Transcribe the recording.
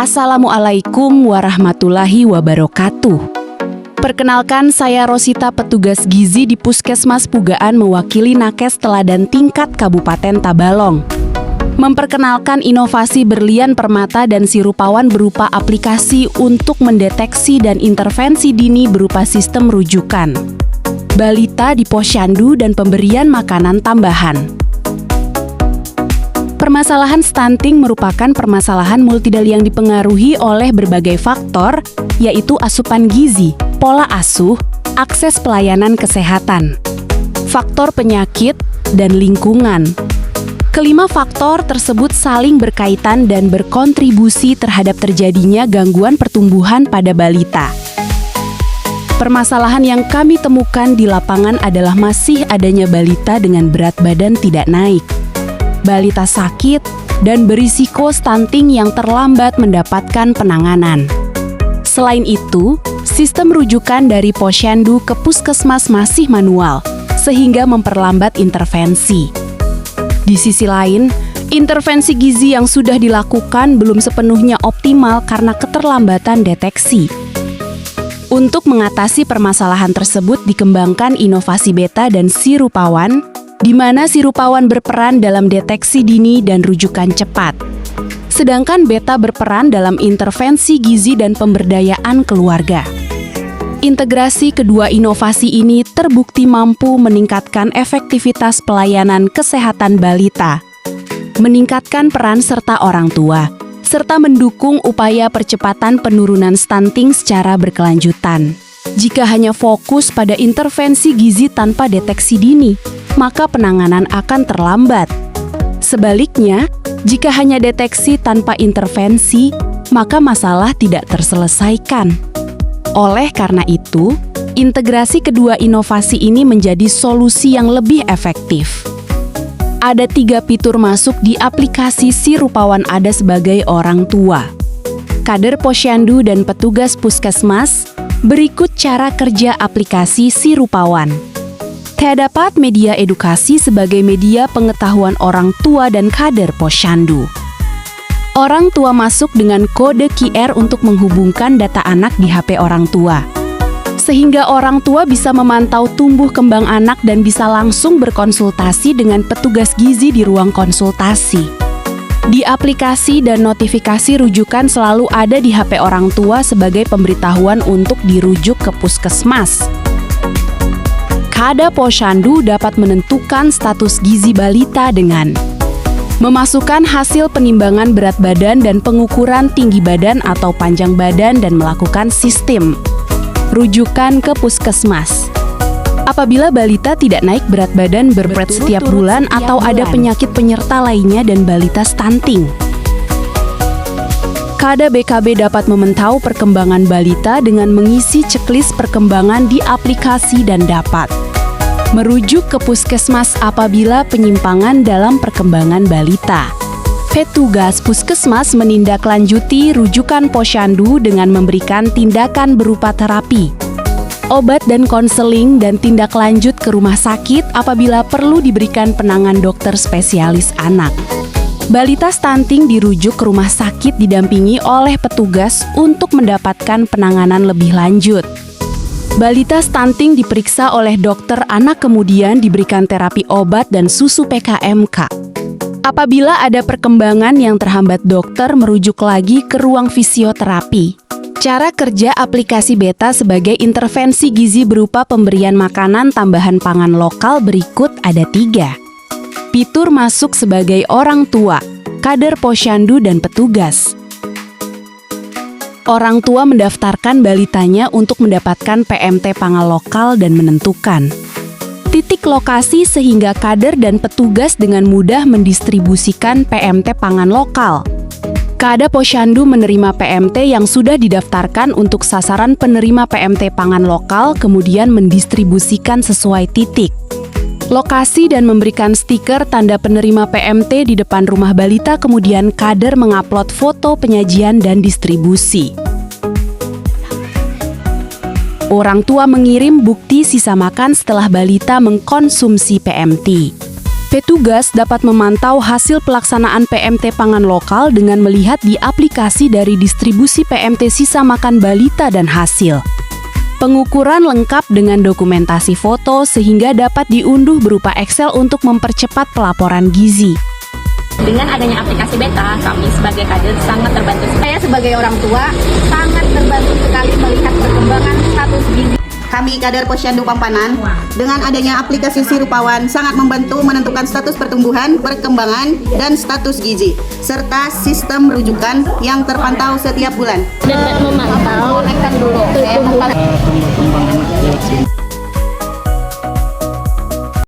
Assalamualaikum warahmatullahi wabarakatuh. Perkenalkan, saya Rosita, petugas gizi di Puskesmas Pugaan mewakili Nakes Teladan tingkat Kabupaten Tabalong. Memperkenalkan inovasi berlian permata dan sirupawan berupa aplikasi untuk mendeteksi dan intervensi dini berupa sistem rujukan, balita di posyandu dan pemberian makanan tambahan. Permasalahan stunting merupakan permasalahan multidal yang dipengaruhi oleh berbagai faktor, yaitu asupan gizi, pola asuh, akses pelayanan kesehatan, faktor penyakit, dan lingkungan. Kelima faktor tersebut saling berkaitan dan berkontribusi terhadap terjadinya gangguan pertumbuhan pada balita. Permasalahan yang kami temukan di lapangan adalah masih adanya balita dengan berat badan tidak naik, balita sakit, dan berisiko stunting yang terlambat mendapatkan penanganan. Selain itu, sistem rujukan dari posyandu ke puskesmas masih manual, sehingga memperlambat intervensi. Di sisi lain, intervensi gizi yang sudah dilakukan belum sepenuhnya optimal karena keterlambatan deteksi. Untuk mengatasi permasalahan tersebut dikembangkan inovasi beta dan sirupawan, di mana sirupawan berperan dalam deteksi dini dan rujukan cepat. Sedangkan beta berperan dalam intervensi gizi dan pemberdayaan keluarga. Integrasi kedua inovasi ini terbukti mampu meningkatkan efektivitas pelayanan kesehatan balita, meningkatkan peran serta orang tua, serta mendukung upaya percepatan penurunan stunting secara berkelanjutan. Jika hanya fokus pada intervensi gizi tanpa deteksi dini, maka penanganan akan terlambat. Sebaliknya, jika hanya deteksi tanpa intervensi, maka masalah tidak terselesaikan. Oleh karena itu, integrasi kedua inovasi ini menjadi solusi yang lebih efektif. Ada 3 fitur masuk di aplikasi Sirupawan Ada sebagai orang tua, kader posyandu dan petugas puskesmas. Berikut cara kerja aplikasi Sirupawan. Terdapat media edukasi sebagai media pengetahuan orang tua dan kader posyandu. Orang tua masuk dengan kode QR untuk menghubungkan data anak di HP orang tua, sehingga orang tua bisa memantau tumbuh kembang anak dan bisa langsung berkonsultasi dengan petugas gizi di ruang konsultasi. Di aplikasi dan notifikasi rujukan selalu ada di HP orang tua sebagai pemberitahuan untuk dirujuk ke puskesmas. Kada posyandu dapat menentukan status gizi balita dengan memasukkan hasil penimbangan berat badan dan pengukuran tinggi badan atau panjang badan dan melakukan sistem rujukan ke puskesmas. Apabila balita tidak naik berat badan berberat setiap bulan atau ada penyakit penyerta lainnya dan balita stunting. Kada BKB dapat memantau perkembangan balita dengan mengisi checklist perkembangan di aplikasi dan dapat merujuk ke puskesmas apabila penyimpangan dalam perkembangan balita. Petugas puskesmas menindaklanjuti rujukan posyandu dengan memberikan tindakan berupa terapi, obat dan konseling, dan tindak lanjut ke rumah sakit apabila perlu diberikan penanganan dokter spesialis anak. Balita stunting dirujuk ke rumah sakit didampingi oleh petugas untuk mendapatkan penanganan lebih lanjut. Balita stunting diperiksa oleh dokter anak kemudian diberikan terapi obat dan susu PKMK. Apabila ada perkembangan yang terhambat, dokter merujuk lagi ke ruang fisioterapi. Cara kerja aplikasi beta sebagai intervensi gizi berupa pemberian makanan tambahan pangan lokal berikut ada 3. Fitur masuk sebagai orang tua, kader posyandu dan petugas. Orang tua mendaftarkan balitanya untuk mendapatkan PMT pangan lokal dan menentukan titik lokasi sehingga kader dan petugas dengan mudah mendistribusikan PMT pangan lokal. Kada posyandu menerima PMT yang sudah didaftarkan untuk sasaran penerima PMT pangan lokal kemudian mendistribusikan sesuai titik lokasi dan memberikan stiker tanda penerima PMT di depan rumah balita, kemudian kader mengupload foto penyajian dan distribusi. Orang tua mengirim bukti sisa makan setelah balita mengkonsumsi PMT. Petugas dapat memantau hasil pelaksanaan PMT pangan lokal dengan melihat di aplikasi dari distribusi PMT sisa makan balita dan hasil. Pengukuran lengkap dengan dokumentasi foto sehingga dapat diunduh berupa Excel untuk mempercepat pelaporan gizi. Dengan adanya aplikasi Beta, kami sebagai kader sangat terbantu. Saya sebagai orang tua sangat terbantu sekali melihat perkembangan status gizi. Kami kader Posyandu Pampanan, dengan adanya aplikasi Sirupawan sangat membantu menentukan status pertumbuhan, perkembangan, dan status gizi, serta sistem rujukan yang terpantau setiap bulan. Dan memantau perkembangan